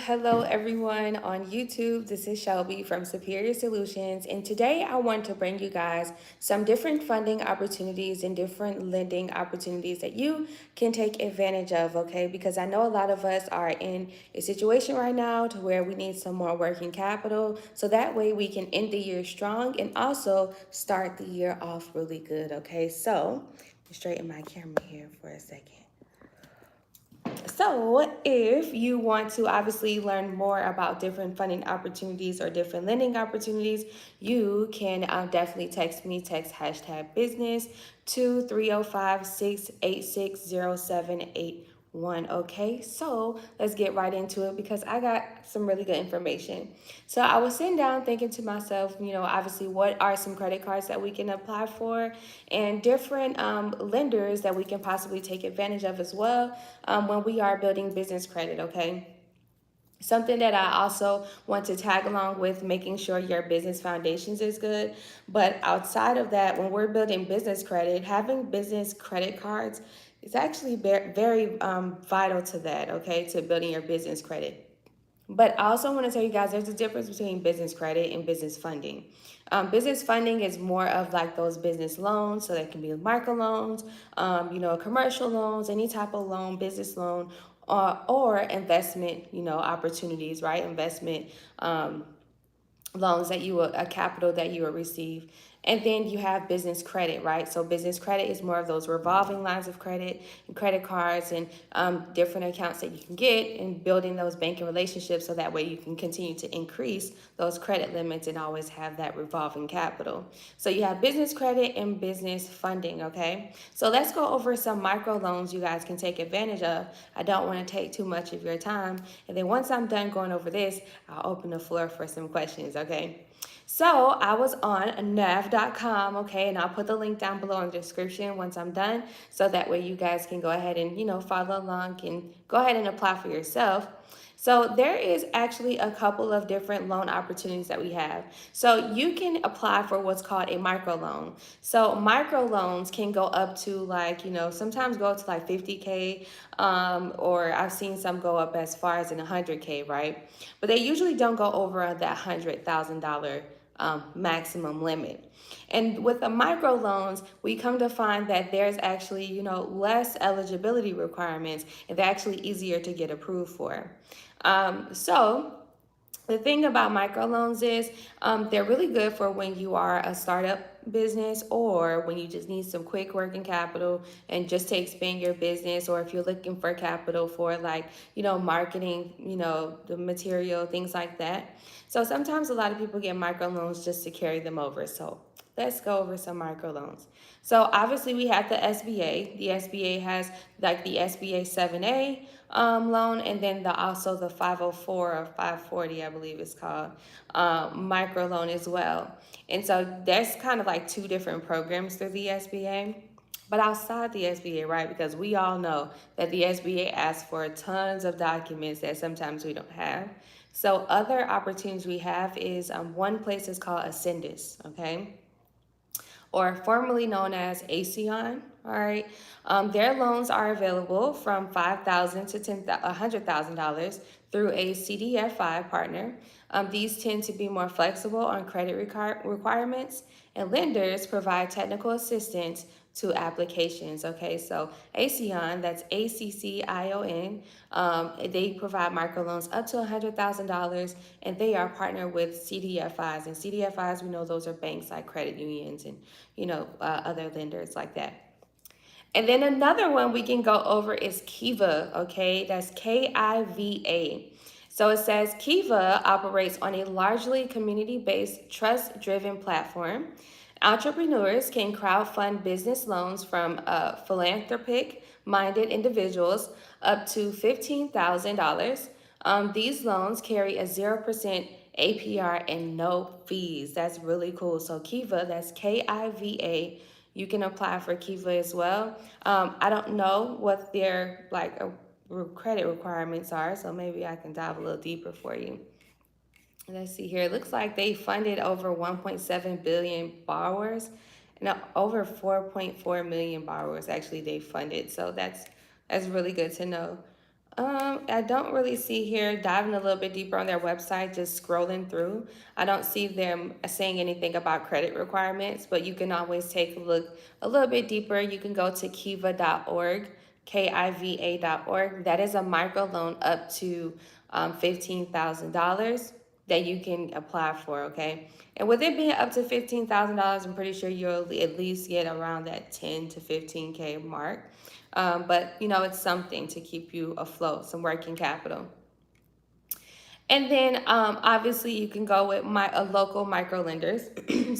hello everyone on YouTube. This is Shelby from Superior Solutions, and today I want to bring you guys some different funding opportunities and different lending opportunities that you can take advantage of, okay? Because I know a lot of us are in a situation right now to where we need some more working capital, so that way we can end the year strong and also start the year off really good, okay? So, straighten my camera here for a second. So, if you want to obviously learn more about different funding opportunities or different lending opportunities, you can definitely text me, text hashtag business to 305-686-0781. Okay, so let's get right into it because I got some really good information. So, I was sitting down thinking to myself, obviously, what are some credit cards that we can apply for and different lenders that we can possibly take advantage of as well when we are building business credit, okay? Something that I also want to tag along with making sure your business foundations is good. But outside of that, when we're building business credit, having business credit cards is actually very vital to that, okay, to building your business credit. But I also want to tell you guys there's a difference between business credit and business funding. Business funding is more of like those business loans, so that can be micro loans, commercial loans, any type of loan, business loan, or investment, opportunities, right? Investment loans that you will, a capital that you will receive. And then you have business credit, right? So business credit is more of those revolving lines of credit and credit cards and different accounts that you can get and building those banking relationships so that way you can continue to increase those credit limits and always have that revolving capital. So you have business credit and business funding, okay? So let's go over some micro loans you guys can take advantage of. I don't want to take too much of your time. And then once I'm done going over this, I'll open the floor for some questions, okay? So I was on nav.com, okay, and I'll put the link down below in the description once I'm done, so that way you guys can go ahead and, follow along and go ahead and apply for yourself. So there is actually a couple of different loan opportunities that we have. So you can apply for what's called a micro loan. So micro loans can go up to like, sometimes go up to like 50K, or I've seen some go up as far as in 100K, right? But they usually don't go over that $100,000 maximum limit. And with the micro loans, we come to find that there's actually, less eligibility requirements and they're actually easier to get approved for. So the thing about microloans is they're really good for when you are a startup business or when you just need some quick working capital and just to expand your business, or if you're looking for capital for like, marketing, the material, things like that. So sometimes a lot of people get microloans just to carry them over. So let's go over some microloans. So obviously we have the SBA. The SBA has like the SBA 7A loan, and then also the 504 or 540, I believe it's called, micro loan as well. And so there's kind of like two different programs through the SBA. But outside the SBA, right, because we all know that the SBA asks for tons of documents that sometimes we don't have. So other opportunities we have is one place is called Ascendus, okay? Or formerly known as ASEAN. All right, their loans are available from $5,000 to $100,000 through a CDFI partner. These tend to be more flexible on credit requirements, and lenders provide technical assistance to applications. Okay, so ASEAN, that's ACCION, they provide microloans up to $100,000, and they are partnered with CDFIs. And CDFIs, we know those are banks like credit unions and other lenders like that. And then another one we can go over is Kiva, okay? That's Kiva. So it says Kiva operates on a largely community-based, trust-driven platform. Entrepreneurs can crowdfund business loans from philanthropic-minded individuals up to $15,000. These loans carry a 0% APR and no fees. That's really cool. So Kiva, that's Kiva. You can apply for Kiva as well. I don't know what their credit requirements are, so maybe I can dive a little deeper for you. Let's see here. It looks like they funded over 1.7 billion borrowers. No, over 4.4 million borrowers actually they funded. So that's really good to know. I don't really see here diving a little bit deeper on their website, just scrolling through. I don't see them saying anything about credit requirements, but you can always take a look a little bit deeper. You can go to kiva.org, kiva.org. That is a microloan up to $15,000 that you can apply for, okay? And with it being up to $15,000, I'm pretty sure you'll at least get around that 10 to 15K mark. But you know, it's something to keep you afloat, some working capital. And then obviously you can go with local micro lenders.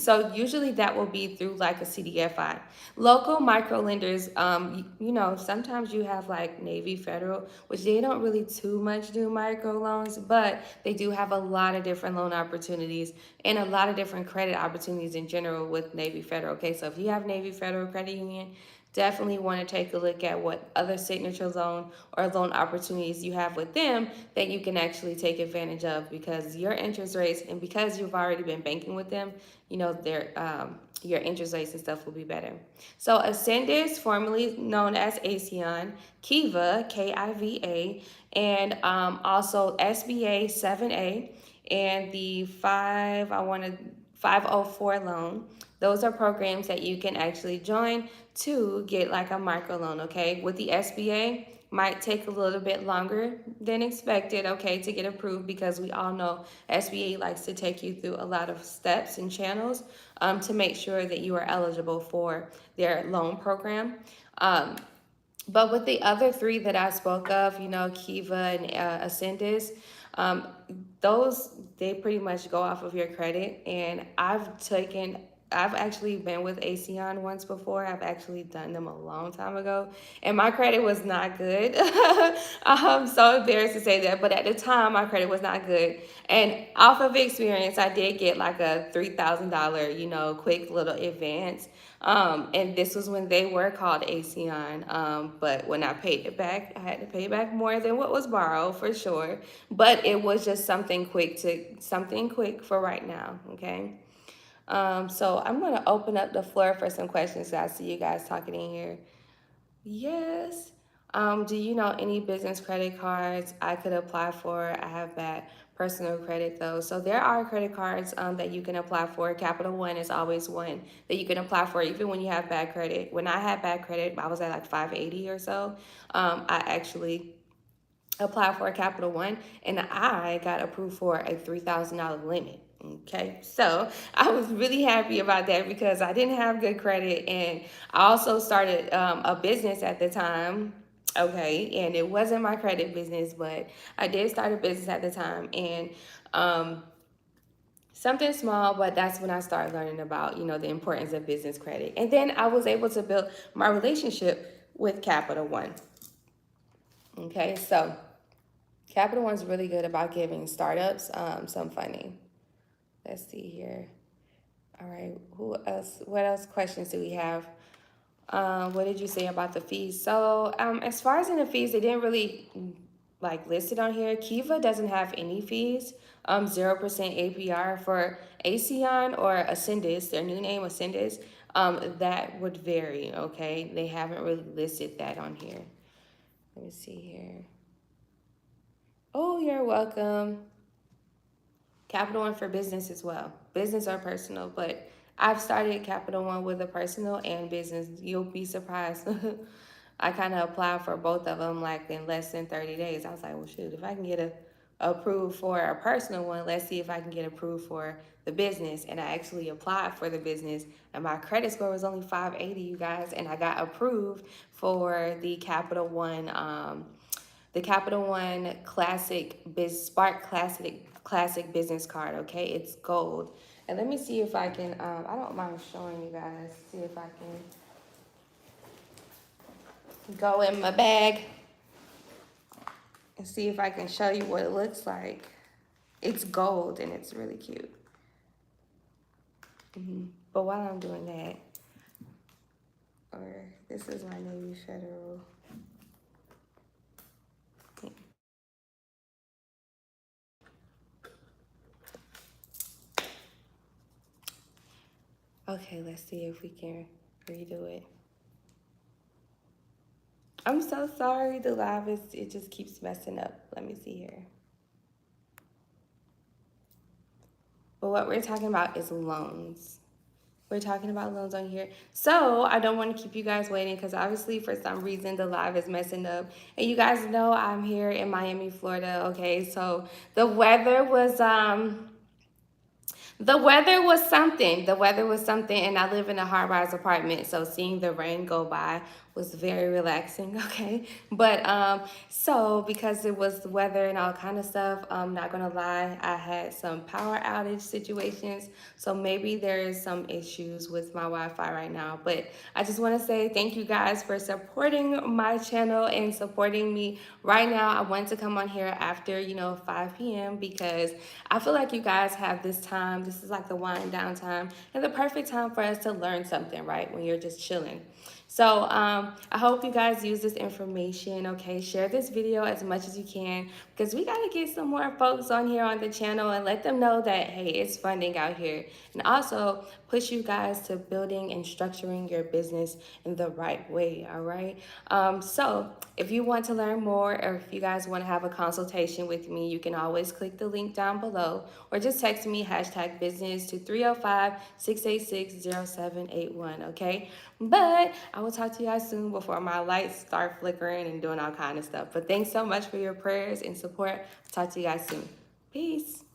So usually that will be through like a CDFI. Local micro lenders, you know, sometimes you have like Navy Federal, which they don't really too much do micro loans, but they do have a lot of different loan opportunities and a lot of different credit opportunities in general with Navy Federal. Okay, so if you have Navy Federal Credit Union, definitely want to take a look at what other signature loan or loan opportunities you have with them that you can actually take advantage of, because your interest rates, and because you've already been banking with them, you know, your interest rates and stuff will be better. So Ascendus, formerly known as Aesion, Kiva, Kiva, and also SBA 7A, and the 504 loan. Those are programs that you can actually join to get like a microloan, okay? With the SBA, might take a little bit longer than expected, okay, to get approved, because we all know SBA likes to take you through a lot of steps and channels to make sure that you are eligible for their loan program. But with the other three that I spoke of, you know, Kiva and Ascendus, um, those, they pretty much go off of your credit. And I've actually been with Aesion once before. I've actually done them a long time ago, and my credit was not good. I'm so embarrassed to say that, but at the time, my credit was not good. And off of experience, I did get like a $3,000, you know, quick little advance. And this was when they were called Aesion. But when I paid it back, I had to pay back more than what was borrowed for sure. But it was just something quick for right now. Okay. So I'm gonna open up the floor for some questions. I see you guys talking in here. Yes. Do you know any business credit cards I could apply for? I have bad personal credit though. So there are credit cards that you can apply for. Capital One is always one that you can apply for even when you have bad credit. When I had bad credit, I was at like 580 or so. I actually applied for a Capital One, and I got approved for a $3,000 limit. Okay, so I was really happy about that because I didn't have good credit, and I also started a business at the time. Okay, and it wasn't my credit business, but I did start a business at the time, and um, something small, but that's when I started learning about, you know, the importance of business credit. And then I was able to build my relationship with Capital One. Okay, so Capital One's really good about giving startups some funding. Let's see here. All right, who else? What else questions do we have? What did you say about the fees? So as far as in the fees, they didn't really like list it on here. Kiva doesn't have any fees. 0% APR for Aesion or Ascendus, their new name Ascendus. That would vary. Okay, they haven't really listed that on here. Let me see here. Oh, you're welcome. Capital One for business as well, business or personal. But I've started Capital One with a personal and business. You'll be surprised. I kind of applied for both of them like in less than 30 days. I was like, well, shoot, if I can get approved for a personal one, let's see if I can get approved for the business. And I actually applied for the business, and my credit score was only 580, you guys, and I got approved for the Capital One. The Capital One Spark Classic Business Card. Okay, it's gold. And let me see if I can. I don't mind showing you guys. See if I can go in my bag and see if I can show you what it looks like. It's gold and it's really cute. But while I'm doing that, or this is my Navy Federal. Okay, let's see if we can redo it. I'm so sorry. The live is, it just keeps messing up. Let me see here. But what we're talking about is loans. We're talking about loans on here. So I don't want to keep you guys waiting because obviously for some reason the live is messing up. And you guys know I'm here in Miami, Florida. Okay, so the weather was the weather was something. The weather was something, and I live in a high-rise apartment, so seeing the rain go by was very relaxing. Okay, but so because it was the weather and all kind of stuff, I'm not gonna lie, I had some power outage situations, so maybe there is some issues with my Wi-Fi right now. But I just want to say thank you guys for supporting my channel and supporting me. Right now, I want to come on here after 5 p.m. because I feel like you guys have this time. This is like the wind down time and the perfect time for us to learn something, right? When you're just chilling. So I hope you guys use this information, okay? Share this video as much as you can because we got to get some more folks on here on the channel and let them know that, hey, it's funding out here. And also push you guys to building and structuring your business in the right way, all right? So if you want to learn more or if you guys want to have a consultation with me, you can always click the link down below or just text me #business to 305-686-0781, okay? But I will talk to you guys soon before my lights start flickering and doing all kind of stuff. But thanks so much for your prayers and support. Talk to you guys soon. Peace.